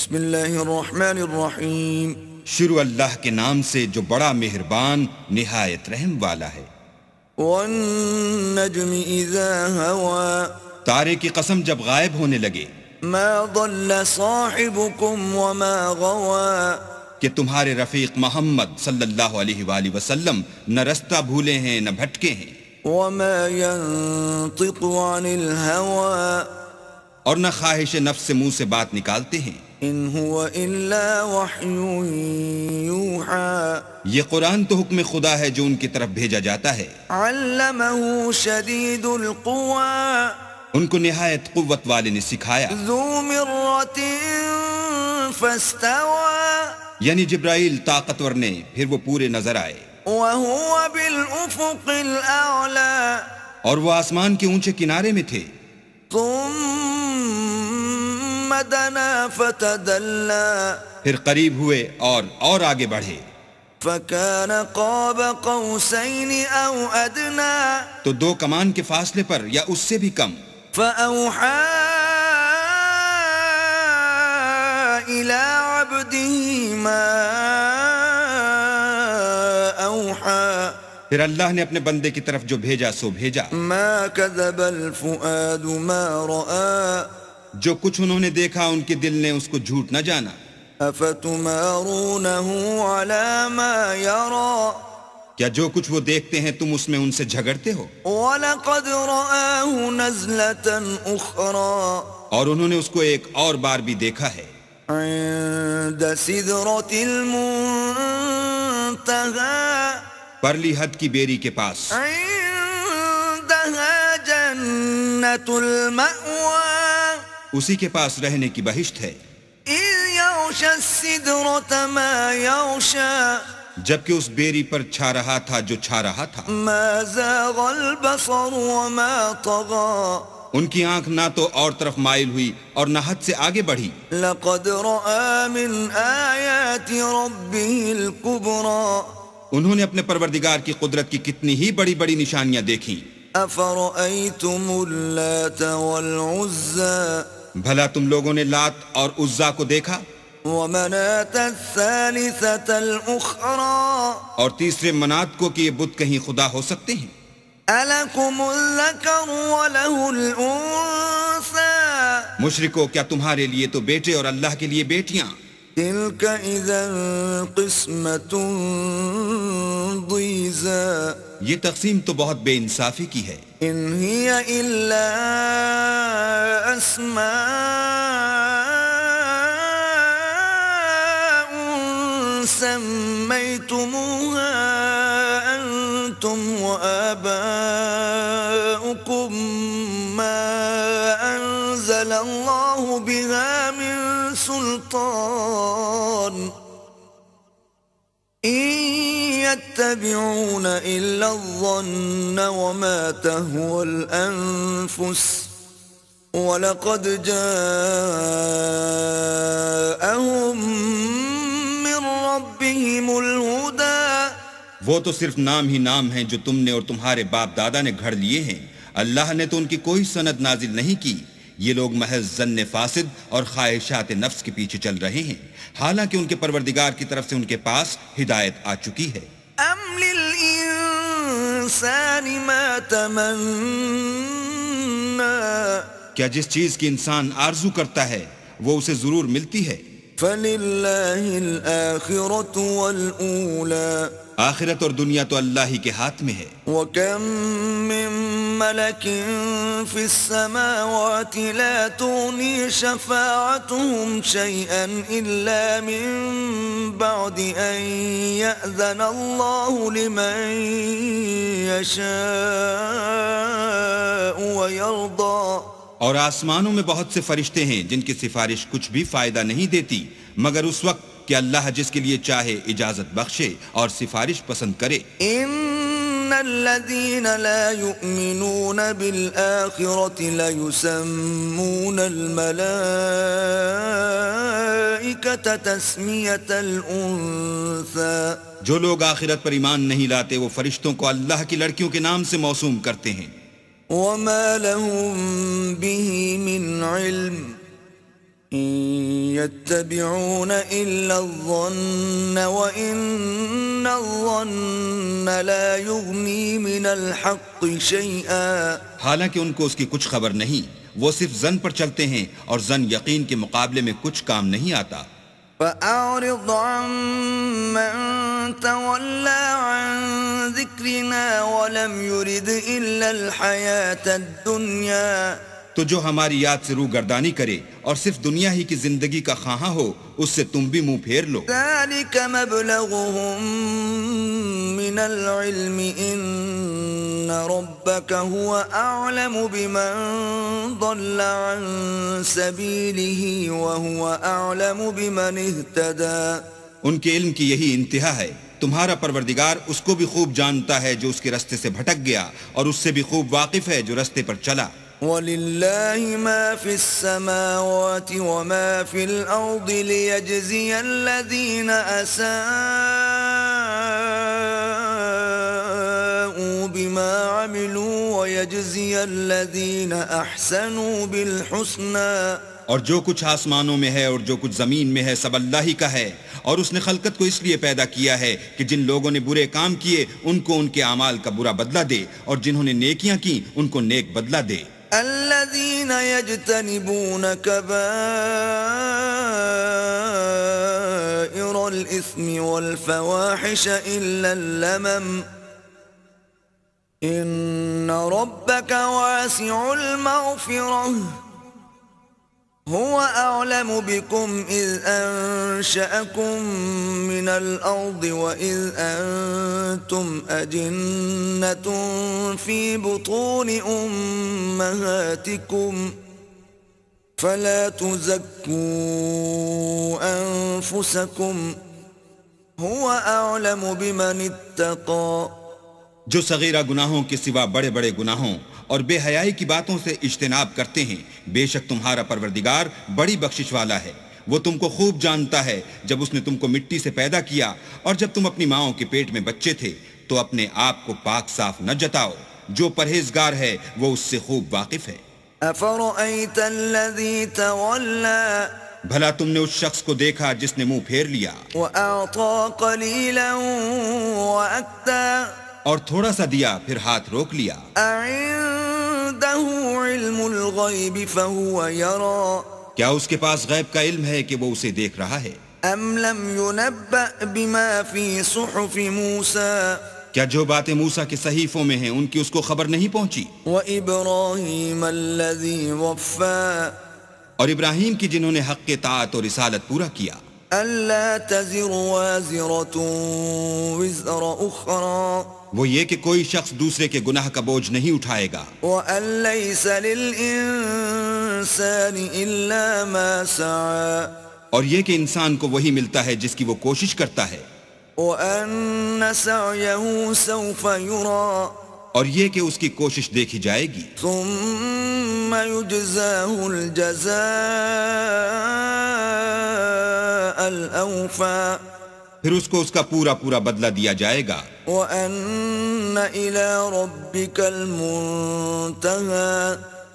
بسم اللہ الرحمن الرحیم. شروع اللہ کے نام سے جو بڑا مہربان نہایت رحم والا ہے. والنجم اذا هوى تارے کی قسم جب غائب ہونے لگے. ما ضل صاحبكم وما غوى کہ تمہارے رفیق محمد صلی اللہ علیہ وآلہ وسلم نہ رستہ بھولے ہیں نہ بھٹکے ہیں. وما ينطق عن الهوى اور نہ خواہش نفس سے منہ سے بات نکالتے ہیں. ان هو الا وحی یوحى یہ قرآن تو حکم خدا ہے جو ان کی طرف بھیجا جاتا ہے. علمه شدید القوى ان کو نہایت قوت والے نے سکھایا. ذو مرة فاستوى یعنی جبرائیل طاقتور نے پھر وہ پورے نظر آئے. وهو بالافق الاعلى اور وہ آسمان کے اونچے کنارے میں تھے. ثم دنا فتدلى پھر قریب ہوئے اور آگے بڑھے. فكان قاب قوسين او ادنى تو دو کمان کے فاصلے پر یا اس سے بھی کم. فأوحى إلى عبده ما أوحى پھر اللہ نے اپنے بندے کی طرف جو بھیجا سو بھیجا. ما كذب الفؤاد ما رأى جو کچھ انہوں نے دیکھا ان کے دل نے اس کو جھوٹ نہ جانا. أفتمارونه على ما يرى کیا جو کچھ وہ دیکھتے ہیں تم اس میں ان سے جھگڑتے ہو؟ وَلَقَدْ رَآهُ نَزْلَةً أُخْرَى اور انہوں نے اس کو ایک اور بار بھی دیکھا ہے. عند سدرة المنتهى پرلی حد کی بیری کے پاس. عندها جنة المأوى اسی کے پاس رہنے کی بہشت ہے. إذ يغشى السدرة ما يغشى جبکہ اس بیری پر چھا رہا تھا جو چھا رہا تھا. ما زاغ البصر وما طغى ان کی آنکھ نہ تو اور طرف مائل ہوئی اور نہ حد سے آگے بڑھی. لقد رأى من آيات ربه الكبرى انہوں نے اپنے پروردگار کی قدرت کی کتنی ہی بڑی بڑی نشانیاں دیکھیں. أفرأيتم اللات والعزى بھلا تم لوگوں نے لات اور عزا کو دیکھا ومناة الثالثة الأخرى اور تیسرے منات کو کہ یہ بت کہیں خدا ہو سکتے ہیں. ألكم الذكر وله الأنثى مشرکو کیا تمہارے لیے تو بیٹے اور اللہ کے لیے بیٹیاں؟ تلك إذا قسمة ضيزى یہ تقسیم تو بہت بے انصافی کی ہے. إن هي إلا أسماء سميتموها أنتم وآباؤكم ما أنزل الله بها من سلطان إن يتبعون إلا الظن وما تهوى الأنفس وَلَقَدْ جَاءَهُم مِّن رَّبِّهِمُ الْهُدَىٰ وہ تو صرف نام ہی نام ہیں جو تم نے اور تمہارے باپ دادا نے گھڑ لیے ہیں. اللہ نے تو ان کی کوئی سند نازل نہیں کی. یہ لوگ محض ظن فاسد اور خواہشات نفس کے پیچھے چل رہے ہیں، حالانکہ ان کے پروردگار کی طرف سے ان کے پاس ہدایت آ چکی ہے. أَمْ لِلْإِنسَانِ مَا تَمَنَّىٰ کیا جس چیز کی انسان آرزو کرتا ہے وہ اسے ضرور ملتی ہے. فَلِلَّهِ الْآخِرَةُ وَالْأُولَىٰ آخرت اور دنیا تو اللہ ہی کے ہاتھ میں ہے. وَكَم مِّن مَّلَكٍ فِي السَّمَاوَاتِ لَا تُغْنِي شَفَاعَتُهُمْ شَيْئًا إِلَّا مِن بَعْدِ أَن يَأْذَنَ اللَّهُ لِمَن يَشَاءُ وَيَرْضَىٰ اور آسمانوں میں بہت سے فرشتے ہیں جن کی سفارش کچھ بھی فائدہ نہیں دیتی مگر اس وقت کہ اللہ جس کے لیے چاہے اجازت بخشے اور سفارش پسند کرے. ان الذين لا يؤمنون بالآخرة ليسمون الملائكة تسمية الأنثى جو لوگ آخرت پر ایمان نہیں لاتے وہ فرشتوں کو اللہ کی لڑکیوں کے نام سے موسوم کرتے ہیں. وما لهم به من علم إن يتبعون إلا الظن وإن الظن لا يغني من الحق شيئا. حالانکہ ان کو اس کی کچھ خبر نہیں، وہ صرف زن پر چلتے ہیں اور زن یقین کے مقابلے میں کچھ کام نہیں آتا. فأعرض عمن تولى عن ذكرنا ولم يرد إلا الحياة الدنيا. تو جو ہماری یاد سے روگردانی کرے اور صرف دنیا ہی کی زندگی کا خواہاں ہو، اس سے تم بھی منہ پھیر لو. ذلك مبلغهم من العلم إن ربك هو أعلم بمن ضل عن سبيله وهو أعلم بمن اهتدى. ان کے علم کی یہی انتہا ہے. تمہارا پروردگار اس کو بھی خوب جانتا ہے جو اس کے رستے سے بھٹک گیا، اور اس سے بھی خوب واقف ہے جو رستے پر چلا. وَلِلَّهِ مَا فِي السَّمَاوَاتِ وَمَا فِي الْأَرْضِ لِيَجْزِيَ الَّذِينَ أَسَاءُوا بِمَا عَمِلُوا وَيَجْزِيَ الَّذِينَ أَحْسَنُوا بِالْحُسْنَى. اور جو کچھ آسمانوں میں ہے اور جو کچھ زمین میں ہے سب اللہ ہی کا ہے، اور اس نے خلقت کو اس لیے پیدا کیا ہے کہ جن لوگوں نے برے کام کیے ان کو ان کے اعمال کا برا بدلہ دے، اور جنہوں نے نیکیاں کی ان کو نیک بدلہ دے. الذين يجتنبون كبائر الإثم والفواحش إلا اللمم إن ربك واسع المغفرة هو أعلم بكم إذ أنشأكم من الأرض وإذ أنتم أجنة في بطون أمهاتكم فلا تزكوا أنفسكم هو أعلم بمن اتقى. جو صغیرہ گناہوں کے سوا بڑے بڑے گناہوں اور بے حیائی کی باتوں سے اجتناب کرتے ہیں، بے شک تمہارا پروردگار بڑی بخشش والا ہے. وہ تم کو خوب جانتا ہے. جب اس نے تم کو مٹی سے پیدا کیا اور جب تم اپنی ماؤں کے پیٹ میں بچے تھے تو اپنے آپ کو پاک صاف نہ جتاؤ. جو پرہیزگار ہے وہ اس سے خوب واقف ہے. أفرأيت الذي تولى بھلا تم نے اس شخص کو دیکھا جس نے منہ پھیر لیا وأعطى قليلا وأكدى اور تھوڑا سا دیا پھر ہاتھ روک لیا. أعنده علم الغيب فهو يرى کیا اس کے پاس غیب کا علم ہے کہ وہ اسے دیکھ رہا ہے؟ أم لم ينبأ بما في صحف موسى کیا جو باتیں موسیٰ کے صحیفوں میں ہیں ان کی اس کو خبر نہیں پہنچی؟ وإبراهيم الذي وفى اور ابراہیم کی جنہوں نے حق طاعت اور رسالت پورا کیا. ألا تزر وازرة وزر أخرى وہ یہ کہ کوئی شخص دوسرے کے گناہ کا بوجھ نہیں اٹھائے گا، وأن ليس للإنسان إلا ما سعى اور یہ کہ انسان کو وہی ملتا ہے جس کی وہ کوشش کرتا ہے، وأن سعيه سوف يرى اور یہ کہ اس کی کوشش دیکھی جائے گی. ثم يجزاه الجزاء الأوفى پھر اس کو اس کا پورا پورا بدلہ دیا جائے گا. وأن إلى ربك المنتهى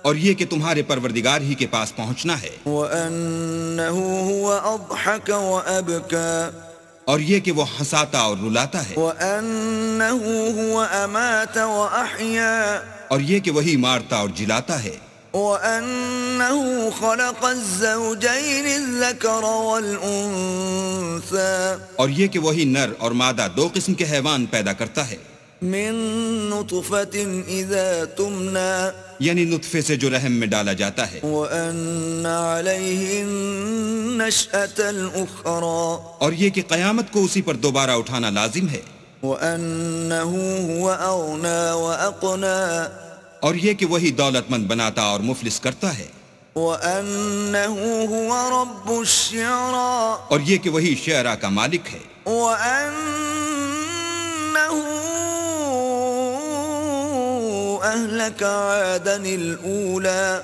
اور یہ کہ تمہارے پروردگار ہی کے پاس پہنچنا ہے. وأنه هو أضحك وأبكى اور یہ کہ وہ ہنساتا اور رلاتا ہے. وأنه هو أمات وأحيا اور یہ کہ وہی مارتا اور جلاتا ہے. وأنه خلق الزوجين الذكر والأنثى اور یہ کہ وہی نر اور مادہ دو قسم کے حیوان پیدا کرتا ہے. من نطفة إذا تمنى یعنی نطفے سے جو رحم میں ڈالا جاتا ہے. وأن عليه النشأة الأخرى اور یہ کہ قیامت کو اسی پر دوبارہ اٹھانا لازم ہے. وأنه هو أغنى وأقنى اور یہ کہ وہی دولت مند بناتا اور مفلس کرتا ہے. وأنه هو رب الشعرى اور یہ کہ وہی شعرا کا مالک ہے. وأنه أهلك عادا الأولى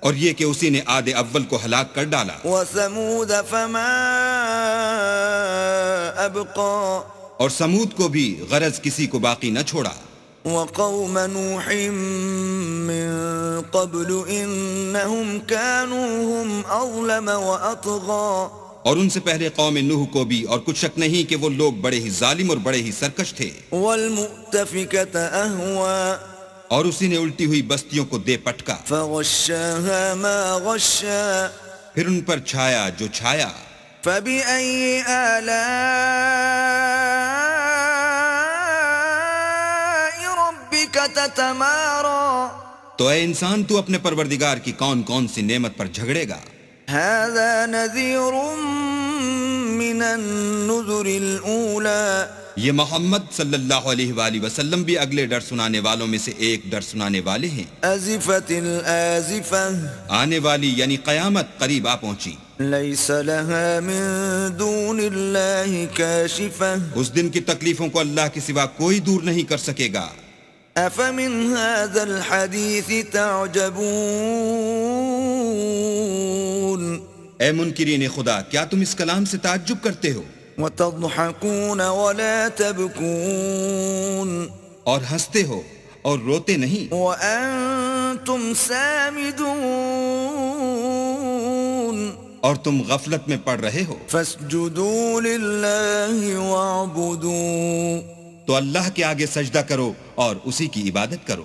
اور یہ کہ اسی نے عاد اول کو ہلاک کر ڈالا. وثمود فما أبقى اور سمود کو بھی غرض کسی کو باقی نہ چھوڑا. وقوم نوح من قبل إنهم كانوا هم أظلم وأطغى اور ان سے پہلے قوم نوح کو بھی، اور کچھ شک نہیں کہ وہ لوگ بڑے ہی ظالم اور بڑے ہی سرکش تھے. والمؤتفكة أهوى اور اسی نے الٹی ہوئی بستیوں کو دے پٹکا، فغشاها ما غشا پھر ان پر چھایا جو چھایا. فبأي آلاء ربك تتمارى تو اے انسان تو اپنے پروردگار کی کون کون سی نعمت پر جھگڑے گا؟ هذا نذير من النذر الأولى یہ محمد صلی اللہ علیہ وآلہ وسلم بھی اگلے ڈر سنانے والوں میں سے ایک ڈر سنانے والے ہیں. أزفت الآزفة آنے والی یعنی قیامت قریب آ پہنچی. ليس لها من دون الله كاشفة اس دن کی تکلیفوں کو اللہ کے سوا کوئی دور نہیں کر سکے گا. أفمن هذا الحديث تعجبون اے منکرین خدا، کیا تم اس کلام سے تعجب کرتے ہو وتضحكون ولا تبكون اور ہنستے ہو اور روتے نہیں، وأنتم سامدون اور تم غفلت میں پڑ رہے ہو؟ فاسجدوا لله واعبدوا تو اللہ کے آگے سجدہ کرو اور اسی کی عبادت کرو.